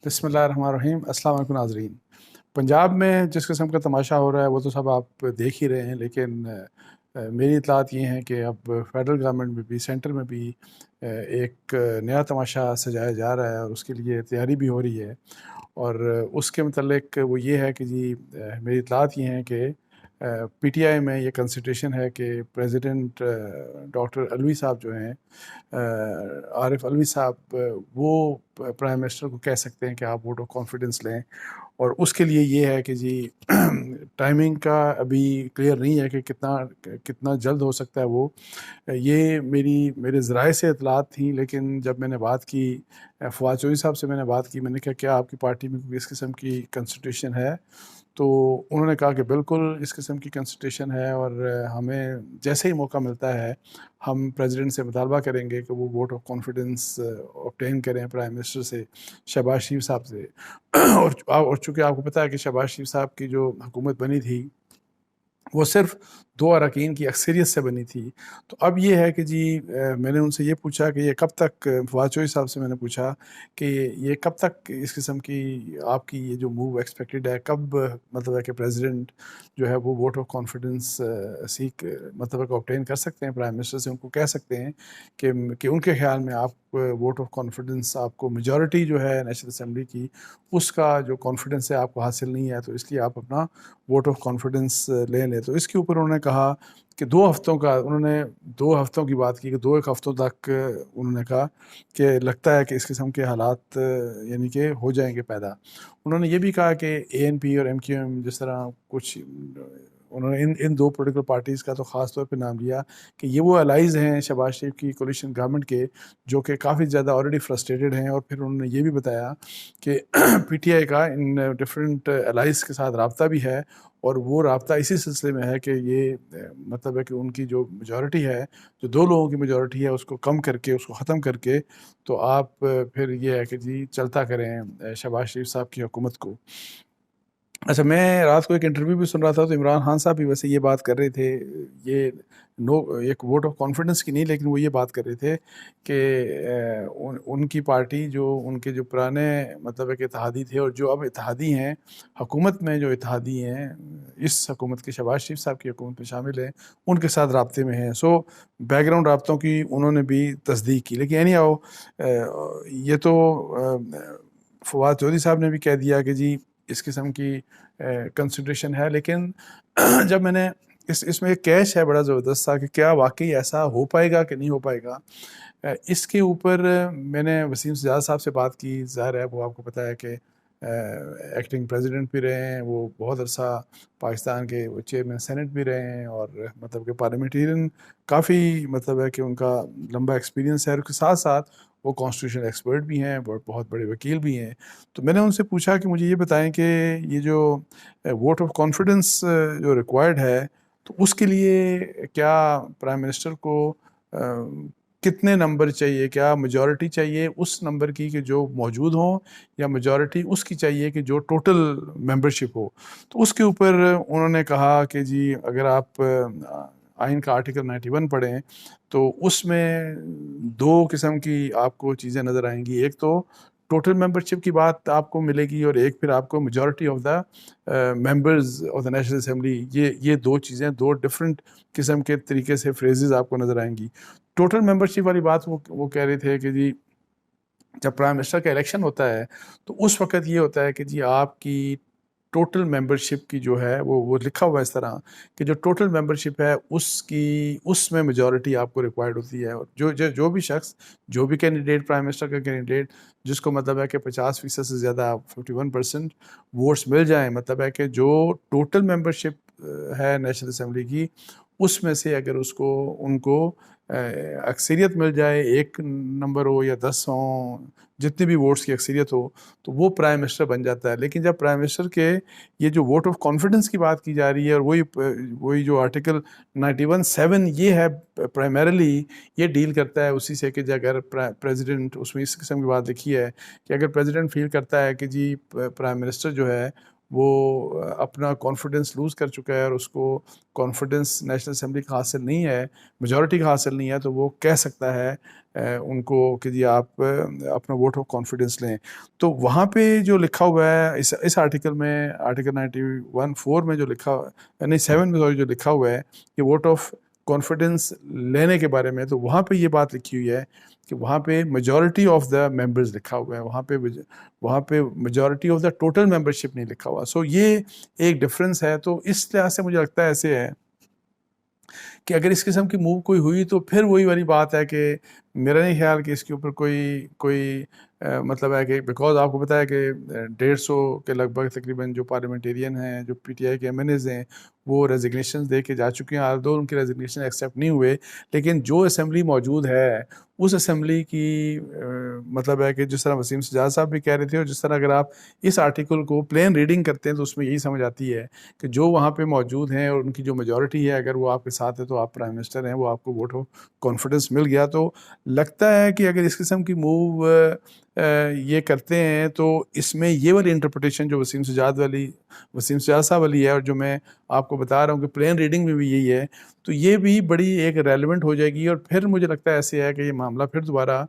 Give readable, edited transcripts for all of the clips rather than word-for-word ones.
بسم اللہ الرحمن الرحیم۔ السلام علیکم ناظرین۔ پنجاب میں جس قسم کا تماشا ہو رہا ہے وہ تو سب آپ دیکھ ہی رہے ہیں، لیکن میری اطلاعات یہ ہیں کہ اب فیڈرل گورنمنٹ میں بھی سینٹر میں بھی ایک نیا تماشا سجایا جا رہا ہے اور اس کے لیے تیاری بھی ہو رہی ہے۔ اور اس کے متعلق وہ یہ ہے کہ جی میری اطلاعات یہ ہیں کہ پی ٹی آئی میں یہ کنسیڈریشن ہے کہ پریزیڈنٹ ڈاکٹر علوی صاحب جو ہیں، عارف علوی صاحب، وہ پرائم منسٹر کو کہہ سکتے ہیں کہ آپ ووٹ آف کانفیڈنس لیں۔ اور اس کے لیے یہ ہے کہ جی ٹائمنگ کا ابھی کلیئر نہیں ہے کہ کتنا جلد ہو سکتا ہے وہ۔ یہ میرے ذرائع سے اطلاعات تھیں، لیکن جب میں نے بات کی فواد چودھری صاحب سے، میں نے بات کی، میں نے کہا کیا آپ کی پارٹی میں کوئی اس قسم کی کنسنٹریشن ہے؟ تو انہوں نے کہا کہ بالکل اس قسم کی کنسنٹریشن ہے، اور ہمیں جیسے ہی موقع ملتا ہے ہم پریزیڈنٹ سے مطالبہ کریں گے کہ وہ ووٹ آف کانفیڈنس obtain کریں پرائم منسٹر سے، شہباز شریف صاحب سے۔ اور چونکہ آپ کو پتہ ہے کہ شہباز شریف صاحب کی جو حکومت بنی تھی وہ صرف 2 اراکین کی اکثریت سے بنی تھی، تو اب یہ ہے کہ جی میں نے ان سے یہ پوچھا کہ یہ کب تک، فواد چودھری صاحب سے میں نے پوچھا کہ یہ کب تک اس قسم کی آپ کی یہ جو موو ایکسپیکٹڈ ہے، کب مطلب ہے کہ پریزیڈنٹ جو ہے وہ ووٹ آف کانفیڈنس سیک مطلب ہے کہ obtain کر سکتے ہیں پرائم منسٹر سے، ان کو کہہ سکتے ہیں کہ ان کے خیال میں آپ ووٹ آف کانفیڈنس، آپ کو میجورٹی جو ہے نیشنل اسمبلی کی اس کا جو کانفیڈنس ہے آپ کو حاصل نہیں ہے، تو اس لیے آپ اپنا ووٹ آف کانفیڈنس لے لیں۔ تو اس کے اوپر انہوں نے کہا کہ 2 ہفتوں کا، انہوں نے 2 ہفتوں کی بات کی کہ 2 ہفتوں تک انہوں نے کہا کہ لگتا ہے کہ اس قسم کے حالات یعنی کہ ہو جائیں گے پیدا۔ انہوں نے یہ بھی کہا کہ اے این پی اور ایم کیو ایم جس طرح کچھ، انہوں نے ان 2 پولیٹیکل پارٹیز کا تو خاص طور پہ نام لیا کہ یہ وہ الائز ہیں شہباز شریف کی کولیشن گورنمنٹ کے جو کہ کافی زیادہ آلریڈی فرسٹریٹڈ ہیں۔ اور پھر انہوں نے یہ بھی بتایا کہ پی ٹی آئی کا ان ڈفرینٹ الائز کے ساتھ رابطہ بھی ہے، اور وہ رابطہ اسی سلسلے میں ہے کہ یہ مطلب ہے کہ ان کی جو میجورٹی ہے، جو 2 لوگوں کی میجورٹی ہے، اس کو کم کر کے، اس کو ختم کر کے، تو آپ پھر یہ ہے کہ جی چلتا کریں شہباز شریف صاحب کی حکومت کو۔ اچھا، میں رات کو ایک انٹرویو بھی سن رہا تھا تو عمران خان صاحب بھی ویسے یہ بات کر رہے تھے، یہ ایک ووٹ آف کانفیڈنس کی نہیں، لیکن وہ یہ بات کر رہے تھے کہ ان کی پارٹی، جو ان کے جو پرانے مطلب ہے کہ اتحادی تھے اور جو اب اتحادی ہیں، حکومت میں جو اتحادی ہیں، اس حکومت کے شہباز شریف صاحب کی حکومت میں شامل ہیں، ان کے ساتھ رابطے میں ہیں۔ سو بیک گراؤنڈ رابطوں کی انہوں نے بھی تصدیق کی، لیکن اینی ہاؤ یہ تو فواد چودھری صاحب نے بھی کہہ دیا کہ جی اس قسم کی کنسیڈریشن ہے، لیکن جب میں نے اس میں ایک کیش ہے بڑا زبردست سا کہ کیا واقعی ایسا ہو پائے گا کہ نہیں ہو پائے گا۔ اس کے اوپر میں نے وسیم سجاد صاحب سے بات کی، ظاہر ہے وہ آپ کو پتہ ہے کہ ایکٹنگ پریزیڈنٹ بھی رہے ہیں، وہ بہت عرصہ پاکستان کے وہ چیئرمین سینٹ بھی رہے ہیں، اور مطلب کہ پارلیمنٹیرین کافی مطلب ہے کہ ان کا لمبا ایکسپیرینس ہے، اور اس کے ساتھ ساتھ وہ کانسٹیٹیوشنل ایکسپرٹ بھی ہیں، بہت بڑے وکیل بھی ہیں۔ تو میں نے ان سے پوچھا کہ مجھے یہ بتائیں کہ یہ جو ووٹ آف کانفیڈنس جو ریکوائرڈ ہے، تو اس کے لیے کیا پرائم منسٹر کو کتنے نمبر چاہیے؟ کیا میجورٹی چاہیے اس نمبر کی کہ جو موجود ہوں، یا میجورٹی اس کی چاہیے کہ جو ٹوٹل ممبرشپ ہو؟ تو اس کے اوپر انہوں نے کہا کہ جی اگر آپ آئین کا آرٹیکل 91 پڑھیں تو اس میں 2 قسم کی آپ کو چیزیں نظر آئیں گی۔ ایک تو ٹوٹل ممبرشپ کی بات آپ کو ملے گی، اور ایک پھر آپ کو majority of the members of the national assembly, یہ 2 چیزیں 2 ڈفرینٹ قسم کے طریقے سے فریزز آپ کو نظر آئیں گی۔ ٹوٹل ممبرشپ والی بات وہ کہہ رہے تھے کہ جی جب پرائم منسٹر کا الیکشن ہوتا ہے تو اس وقت یہ ہوتا ہے کہ جی آپ کی ٹوٹل ممبرشپ کی جو ہے وہ لکھا ہوا ہے اس طرح کہ جو ٹوٹل ممبرشپ ہے اس میں میجورٹی آپ کو ریکوائرڈ ہوتی ہے، اور جو بھی شخص، جو بھی کینڈیڈیٹ، پرائم منسٹر کا کینڈیڈیٹ جس کو مطلب ہے کہ 50% سے زیادہ 51% ووٹس مل جائیں، مطلب ہے کہ جو ٹوٹل ممبرشپ ہے نیشنل اسمبلی کی، اس میں سے اگر ان کو اکثریت مل جائے، 1 نمبر ہو یا 10 ہوں، جتنے بھی ووٹس کی اکثریت ہو، تو وہ پرائم منسٹر بن جاتا ہے۔ لیکن جب پرائم منسٹر کے یہ جو ووٹ آف کانفیڈنس کی بات کی جا رہی ہے، اور وہی جو آرٹیکل 91(7) یہ ہے پرائمریلی یہ ڈیل کرتا ہے اسی سے کہ اگر پریزیڈنٹ، اس میں اس قسم کی بات لکھی ہے کہ اگر پریزیڈنٹ فیل کرتا ہے کہ جی پرائم منسٹر جو ہے وہ اپنا کانفیڈنس لوز کر چکا ہے اور اس کو کانفیڈنس نیشنل اسمبلی کا حاصل نہیں ہے، میجورٹی کا حاصل نہیں ہے، تو وہ کہہ سکتا ہے ان کو کہ جی آپ اپنا ووٹ آف کانفیڈنس لیں. تو وہاں پہ جو لکھا ہوا ہے اس آرٹیکل میں، آرٹیکل 91(4) میں جو لکھا، نہیں 7 میں جو لکھا ہوا ہے کہ ووٹ آف کانفیڈنس لینے کے بارے میں، تو وہاں پہ یہ بات لکھی ہوئی ہے کہ وہاں پہ میجورٹی آف دا ممبرز لکھا ہوا ہے، وہاں پہ majority of the total membership نہیں لکھا ہوا. سو یہ ایک ڈفرینس ہے. تو اس لحاظ سے مجھے لگتا ہے ایسے ہے کہ اگر اس قسم کی موو کوئی ہوئی تو پھر وہی والی بات ہے کہ میرا نہیں خیال کہ اس کے اوپر کوئی مطلب ہے کہ بیکاز آپ کو پتہ ہے کہ 150 کے لگ بھگ تقریباً جو پارلیمنٹیرین ہیں، جو پی ٹی آئی کے ایم این ایز ہیں، وہ ریزگنیشنز دے کے جا چکے ہیں. آلدو ان کی ریزگنیشن ایکسیپٹ نہیں ہوئے، لیکن جو اسمبلی موجود ہے اس اسمبلی کی مطلب ہے کہ جس طرح وسیم سجاد صاحب بھی کہہ رہے تھے، اور جس طرح اگر آپ اس آرٹیکل کو پلین ریڈنگ کرتے ہیں تو اس میں یہی سمجھ آتی ہے کہ جو وہاں پہ موجود ہیں اور ان کی جو میجورٹی ہے، اگر وہ آپ کے ساتھ ہے تو آپ پرائم منسٹر ہیں، وہ آپ کو ووٹ آف کانفیڈنس مل گیا. تو لگتا ہے کہ اگر اس قسم کی موو یہ کرتے ہیں تو اس میں یہ والی انٹرپریٹیشن جو وسیم سجاد صاحب والی ہے، اور جو میں آپ کو بتا رہا ہوں کہ پلین ریڈنگ میں بھی یہی ہے، تو یہ بھی بڑی ایک ریلیونٹ ہو جائے گی. اور پھر مجھے لگتا ہے ایسے ہے کہ یہ معاملہ پھر دوبارہ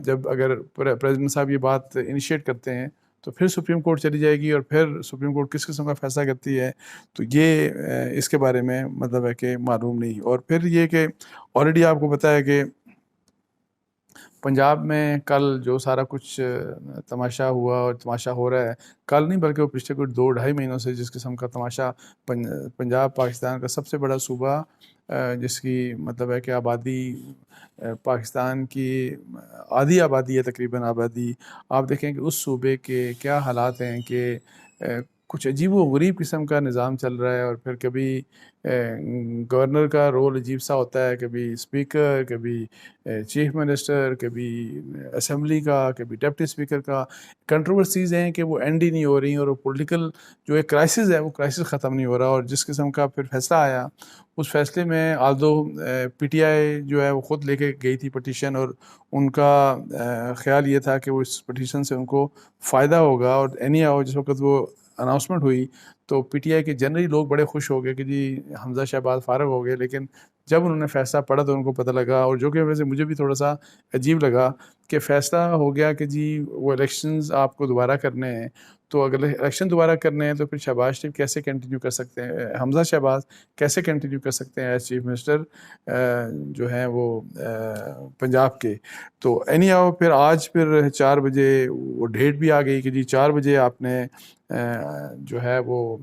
جب اگر پریزیڈنٹ صاحب یہ بات انیشیٹ کرتے ہیں تو پھر سپریم کورٹ چلی جائے گی، اور پھر سپریم کورٹ کس قسم کا فیصلہ کرتی ہے تو یہ اس کے بارے میں مطلب ہے کہ معلوم نہیں. اور پھر یہ کہ آلریڈی آپ کو پتہ ہے کہ پنجاب میں کل جو سارا کچھ تماشا ہوا اور تماشا ہو رہا ہے، کل نہیں بلکہ وہ پچھلے کچھ 2-2.5 مہینوں سے جس قسم کا تماشا پنجاب پاکستان کا سب سے بڑا صوبہ، جس کی مطلب ہے کہ آبادی پاکستان کی آدھی آبادی ہے تقریباً آبادی. آپ دیکھیں کہ اس صوبے کے کیا حالات ہیں کہ کچھ عجیب و غریب قسم کا نظام چل رہا ہے. اور پھر کبھی گورنر کا رول عجیب سا ہوتا ہے، کبھی اسپیکر، کبھی چیف منسٹر، کبھی اسمبلی کا، کبھی ڈپٹی اسپیکر کا. کنٹروورسیز ہیں کہ وہ اینڈ ہی نہیں ہو رہی، اور وہ پولیٹیکل جو ایک کرائسس ہے وہ کرائسس ختم نہیں ہو رہا. اور جس قسم کا پھر فیصلہ آیا، اس فیصلے میں آلدو پی ٹی آئی جو ہے وہ خود لے کے گئی تھی پٹیشن، اور ان کا خیال یہ تھا کہ وہ اس پٹیشن سے ان کو فائدہ ہوگا. اور اینی ہاؤ جس وقت وہ اناؤنسمنٹ ہوئی تو پی ٹی آئی کے جنرلی لوگ بڑے خوش ہو گئے کہ جی حمزہ شہباز فارغ ہو گئے. لیکن جب انہوں نے فیصلہ پڑھا تو ان کو پتہ لگا، اور جو کہ ویسے مجھے بھی تھوڑا سا عجیب لگا، کہ فیصلہ ہو گیا کہ جی وہ الیکشنز آپ کو دوبارہ کرنے ہیں. تو اگر الیکشن دوبارہ کرنے ہیں تو پھر شہباز شریف کیسے کنٹینیو کر سکتے ہیں، حمزہ شہباز کیسے کنٹینیو کر سکتے ہیں ایز چیف منسٹر جو ہیں وہ پنجاب کے. تو اینی ہاؤ پھر آج پھر 4 بجے وہ ڈیٹ بھی آ گئی کہ جی 4 بجے آپ نے جو ہے وہ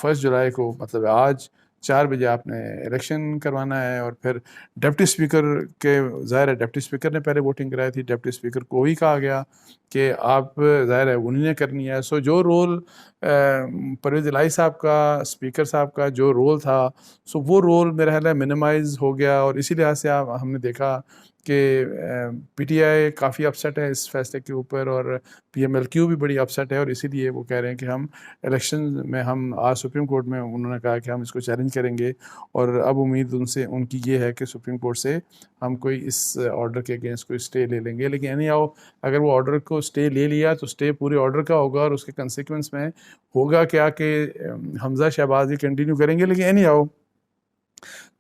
1 جولائی کو، مطلب آج 4 بجے آپ نے الیکشن کروانا ہے. اور پھر ڈپٹی اسپیکر کے، ظاہر ہے ڈپٹی اسپیکر نے پہلے ووٹنگ کرائی تھی، ڈپٹی اسپیکر کو وہی کہا گیا کہ آپ ظاہر ہے انہیں نے کرنی ہے. سو جو رول پرویز الہی صاحب کا، اسپیکر صاحب کا جو رول تھا، سو وہ رول میرا خیال ہے منیمائز ہو گیا. اور اسی لحاظ سے ہم نے دیکھا کہ P T I coffee upset ہے اس فیصلے کے اوپر، اور پی ایم ایل کیو بھی بڑی اپسیٹ ہے. اور اسی لیے وہ کہہ رہے ہیں کہ ہم الیکشن میں، ہم آج سپریم کورٹ میں انہوں نے کہا کہ ہم اس کو چیلنج کریں گے. اور اب امید ان کی یہ ہے کہ سپریم کورٹ سے ہم کوئی اس آرڈر کے اگینسٹ کوئی اسٹے لے لیں گے. لیکن اینی ہاؤ اگر وہ آرڈر کو اسٹے لے لیا تو اسٹے پورے آرڈر کا ہوگا، اور اس کے کنسیکوینس میں ہوگا کیا کہ حمزہ شہباز ہی کنٹینیو کریں گے. لیکن اینی ہاؤ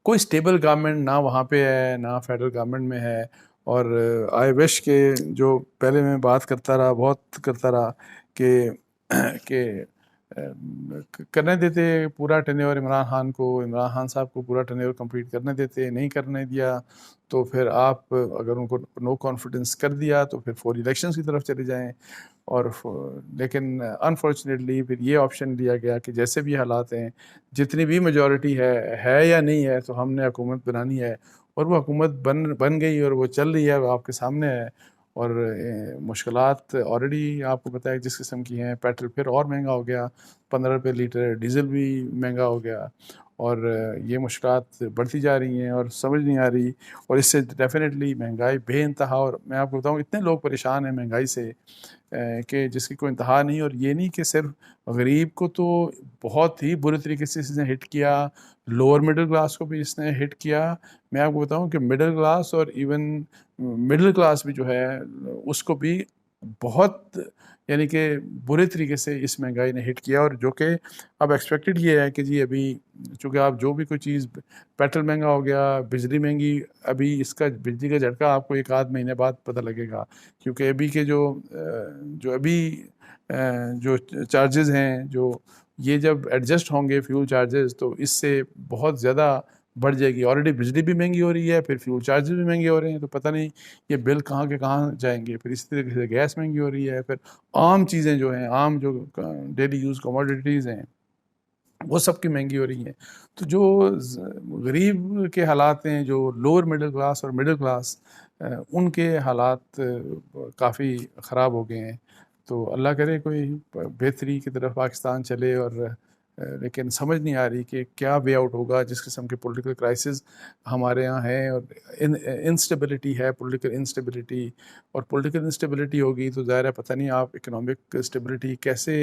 کوئی اسٹیبل گورنمنٹ نہ وہاں پہ ہے، نہ فیڈرل گورنمنٹ میں ہے. اور آئی وش کہ جو پہلے میں بات کرتا رہا، بہت کرتا رہا کہ کرنے دیتے پورا ٹینیور عمران خان صاحب کو پورا ٹینیور کمپلیٹ کرنے دیتے. نہیں کرنے دیا تو پھر آپ اگر ان کو نو کانفیڈنس کر دیا تو پھر فوری الیکشنز کی طرف چلے جائیں. اور لیکن انفارچونیٹلی پھر یہ آپشن دیا گیا کہ جیسے بھی حالات ہیں، جتنی بھی میجورٹی ہے یا نہیں ہے، تو ہم نے حکومت بنانی ہے. اور وہ حکومت بن گئی، اور وہ چل رہی ہے، وہ آپ کے سامنے ہے. اور مشکلات آلریڈی آپ کو پتہ ہے جس قسم کی ہیں. پیٹرول پھر اور مہنگا ہو گیا، 15 روپے لیٹر، ڈیزل بھی مہنگا ہو گیا. اور یہ مشکلات بڑھتی جا رہی ہیں اور سمجھ نہیں آ رہی. اور اس سے ڈیفینیٹلی مہنگائی بے انتہا، اور میں آپ کو بتاؤں اتنے لوگ پریشان ہیں مہنگائی سے کہ جس کی کوئی انتہا نہیں. اور یہ نہیں کہ صرف غریب کو تو بہت ہی برے طریقے سے اس نے ہٹ کیا، لوور مڈل کلاس کو بھی اس نے ہٹ کیا. میں آپ کو بتاؤں کہ مڈل کلاس اور ایون مڈل کلاس بھی جو ہے اس کو بھی بہت یعنی کہ برے طریقے سے اس مہنگائی نے ہٹ کیا، اور جو کہ اب ایکسپیکٹڈ یہ ہے کہ جی ابھی چونکہ آپ جو بھی کوئی چیز، پیٹرول مہنگا ہو گیا، بجلی مہنگی، ابھی اس کا بجلی کا جھٹکا آپ کو ایک آدھ مہینے بعد پتہ لگے گا، کیونکہ ابھی کے جو ابھی جو چارجز ہیں، جو یہ جب ایڈجسٹ ہوں گے فیول چارجز، تو اس سے بہت زیادہ بڑھ جائے گی۔ آلریڈی بجلی بھی مہنگی ہو رہی ہے، پھر فیول چارجز بھی مہنگے ہو رہے ہیں، تو پتہ نہیں یہ بل کہاں کے کہاں جائیں گے۔ پھر اسی طریقے سے گیس مہنگی ہو رہی ہے، پھر عام چیزیں جو ہیں، عام جو ڈیلی یوز کموڈیٹیز ہیں، وہ سب کی مہنگی ہو رہی ہیں۔ تو جو غریب کے حالات ہیں، جو لوور مڈل کلاس اور مڈل کلاس، ان کے حالات کافی خراب ہو گئے ہیں۔ تو اللہ کرے کوئی بہتری کی طرف پاکستان چلے، اور لیکن سمجھ نہیں آ رہی کہ کیا وے آؤٹ ہوگا۔ جس قسم کے پولیٹیکل کرائسس ہمارے یہاں ہیں، اور انسٹیبلٹی ہے، پولیٹیکل انسٹیبلٹی، اور پولیٹیکل انسٹیبلٹی ہوگی تو ظاہر ہے پتہ نہیں آپ اکنامک اسٹیبلٹی کیسے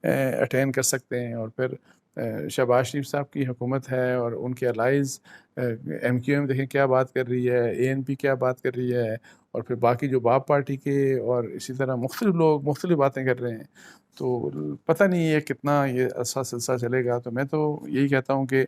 اٹین کر سکتے ہیں۔ اور پھر شہباز شریف صاحب کی حکومت ہے، اور ان کے الائز ایم کیو ایم دیکھیں کیا بات کر رہی ہے، اے این پی کیا بات کر رہی ہے، اور پھر باقی جو باپ پارٹی کے اور اسی طرح مختلف لوگ مختلف باتیں کر رہے ہیں۔ تو پتہ نہیں یہ کتنا یہ عرصہ سلسلہ چلے گا۔ تو میں تو یہی کہتا ہوں کہ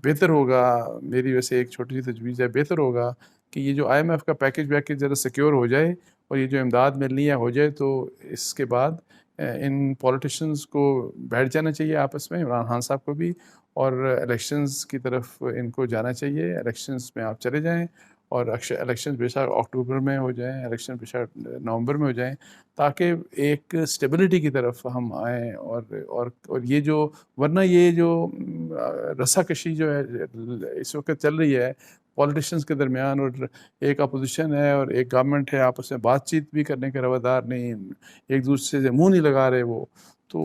بہتر ہوگا، میری ویسے ایک چھوٹی سی تجویز ہے، بہتر ہوگا کہ یہ جو آئی ایم ایف کا پیکج ذرا سیکیور ہو جائے، اور یہ جو امداد ملنی ہے ہو جائے، تو اس کے بعد ان پولیٹیشنز کو بیٹھ جانا چاہیے آپس میں، عمران خان صاحب کو بھی، اور الیکشنز کی طرف ان کو جانا چاہیے۔ الیکشنز میں آپ چلے جائیں، اور الیکشن بے شک اکتوبر میں ہو جائیں، الیکشن بے شک نومبر میں ہو جائیں، تاکہ ایک اسٹیبلٹی کی طرف ہم آئیں۔ اور یہ جو ورنہ یہ جو رسا کشی جو ہے اس وقت چل رہی ہے پولیٹیشنز کے درمیان، اور ایک اپوزیشن ہے اور ایک گورنمنٹ ہے، آپس میں بات چیت بھی کرنے کے روادار نہیں، ایک دوسرے سے منہ نہیں لگا رہے وہ، تو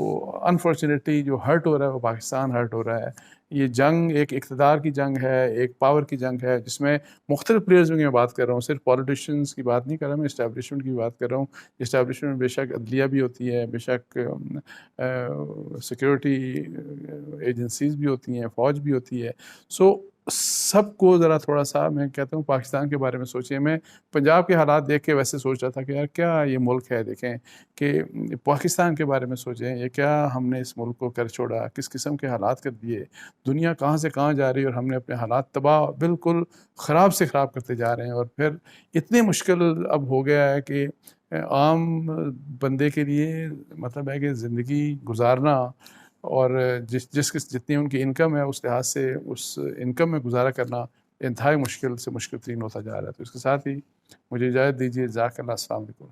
انفارچونیٹلی جو ہرٹ ہو رہا ہے وہ پاکستان ہرٹ ہو رہا ہے۔ یہ جنگ ایک اقتدار کی جنگ ہے، ایک پاور کی جنگ ہے، جس میں مختلف پلیئرز میں بات کر رہا ہوں، صرف پولیٹیشنز کی بات نہیں کر رہا، میں اسٹیبلشمنٹ کی بات کر رہا ہوں۔ اسٹیبلشمنٹ بے شک عدلیہ بھی ہوتی ہے، بے شک سیکیورٹی ایجنسیز بھی ہوتی ہیں، فوج بھی ہوتی ہے۔ سو سب کو ذرا تھوڑا سا، میں کہتا ہوں پاکستان کے بارے میں سوچیں۔ میں پنجاب کے حالات دیکھ کے ویسے سوچ رہا تھا کہ یار کیا یہ ملک ہے، دیکھیں کہ پاکستان کے بارے میں سوچیں، یہ کیا ہم نے اس ملک کو کر چھوڑا، کس قسم کے حالات کر دیے، دنیا کہاں سے کہاں جا رہی ہے، اور ہم نے اپنے حالات تباہ بالکل خراب سے خراب کرتے جا رہے ہیں۔ اور پھر اتنے مشکل اب ہو گیا ہے کہ عام بندے کے لیے مطلب ہے کہ زندگی گزارنا، اور جتنی ان کی انکم ہے اس لحاظ سے اس انکم میں گزارا کرنا انتہائی مشکل سے مشکل ترین ہوتا جا رہا ہے۔ تو اس کے ساتھ ہی مجھے اجازت دیجیے، جزاک اللہ، السلام علیکم۔